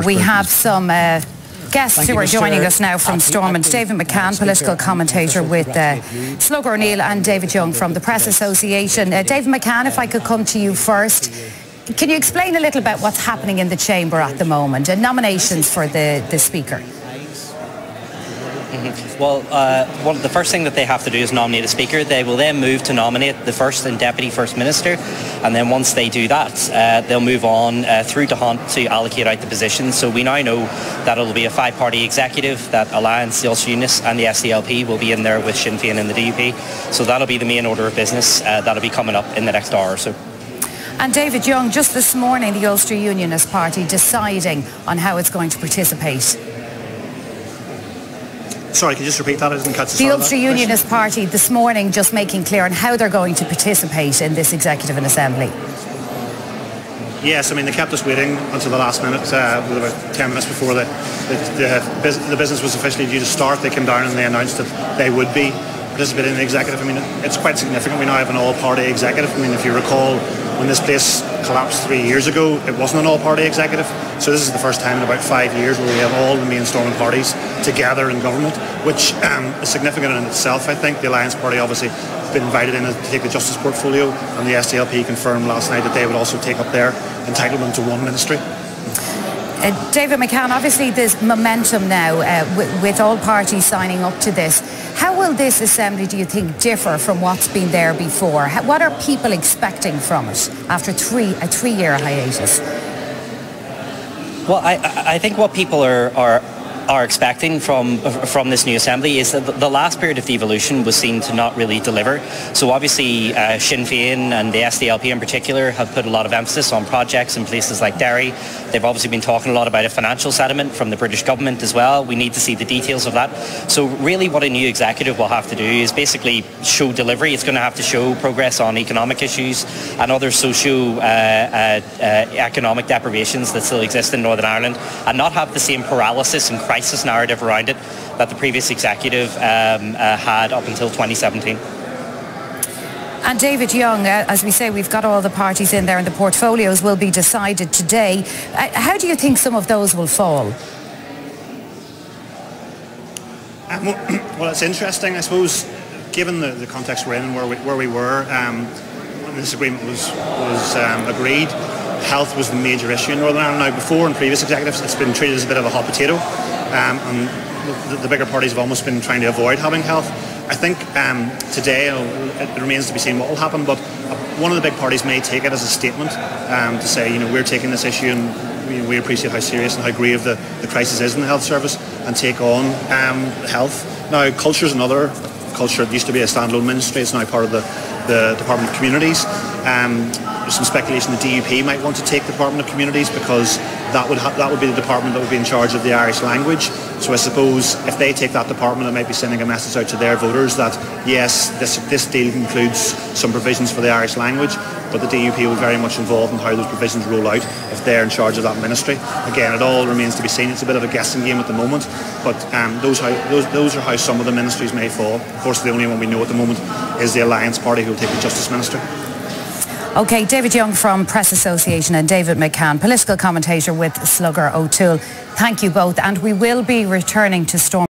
We have some guests who are joining us now from Stormont. David McCann, political commentator with Slugger O'Neill, and David Young from the Press Association. David McCann, if I could come to you first. Can you explain a little about what's happening in the chamber at the moment and nominations for the Speaker? Well, the first thing that they have to do is nominate a Speaker. They will then move to nominate the First and Deputy First Minister, and then once they do that, they'll move on through to Hunt to allocate out the positions. So we now know that it'll be a five-party executive, that Alliance, the Ulster Unionists and the SDLP will be in there with Sinn Féin and the DUP. So that'll be the main order of business that'll be coming up in the next hour or so. And David Young, just this morning the Ulster Unionist Party deciding on how it's going to participate. Sorry, can you just repeat that? I didn't catch the Ulster Unionist Party this morning just making clear on how they're going to participate in this Executive and Assembly. Yes, I mean, they kept us waiting until the last minute, with about 10 minutes before the business was officially due to start. They came down and they announced that they would be participating in the Executive. I mean, it's quite significant. We now have an all-party Executive. I mean, if you recall, when this place collapsed 3 years ago, it wasn't an all-party Executive. So this is the first time in about 5 years where we have all the main Stormont parties together in government, which is significant in itself, I think. The Alliance Party obviously been invited in to take the Justice portfolio, and the SDLP confirmed last night that they would also take up their entitlement to one ministry. David McCann, obviously there's momentum now with all parties signing up to this. How will this Assembly, do you think, differ from what's been there before? What are people expecting from it after a three-year hiatus? Well, I think what people are expecting from this new Assembly is that the last period of devolution was seen to not really deliver. So obviously Sinn Féin and the SDLP in particular have put a lot of emphasis on projects in places like Derry. They've obviously been talking a lot about a financial settlement from the British government as well. We need to see the details of that. So really what a new executive will have to do is basically show delivery. It's going to have to show progress on economic issues and other socio-economic deprivations that still exist in Northern Ireland, and not have the same paralysis and crisis narrative around it that the previous executive had up until 2017. And David Young, as we say, we've got all the parties in there and the portfolios will be decided today. How do you think some of those will fall? Well, it's interesting, I suppose, given the context we're in and where we were when this agreement was agreed. Health was the major issue in Northern Ireland. Now, before in previous executives, it's been treated as a bit of a hot potato, and the bigger parties have almost been trying to avoid having health. I think today it remains to be seen what will happen, but one of the big parties may take it as a statement to say, we're taking this issue and we appreciate how serious and how grave the crisis is in the health service, and take on health. Now, culture is another. Culture, it used to be a standalone ministry, it's now part of the Department of Communities. There's some speculation the DUP might want to take the Department of Communities, because that would be the department that would be in charge of the Irish language. So I suppose if they take that department, it might be sending a message out to their voters that yes, this deal includes some provisions for the Irish language, but the DUP will be very much involved in how those provisions roll out if they're in charge of that ministry. Again, it all remains to be seen. It's a bit of a guessing game at the moment, but those are how some of the ministries may fall. Of course, the only one we know at the moment is the Alliance Party, who will take the Justice Minister. OK, David Young from Press Association and David McCann, political commentator with Slugger O'Neill. Thank you both, and we will be returning to Stormont.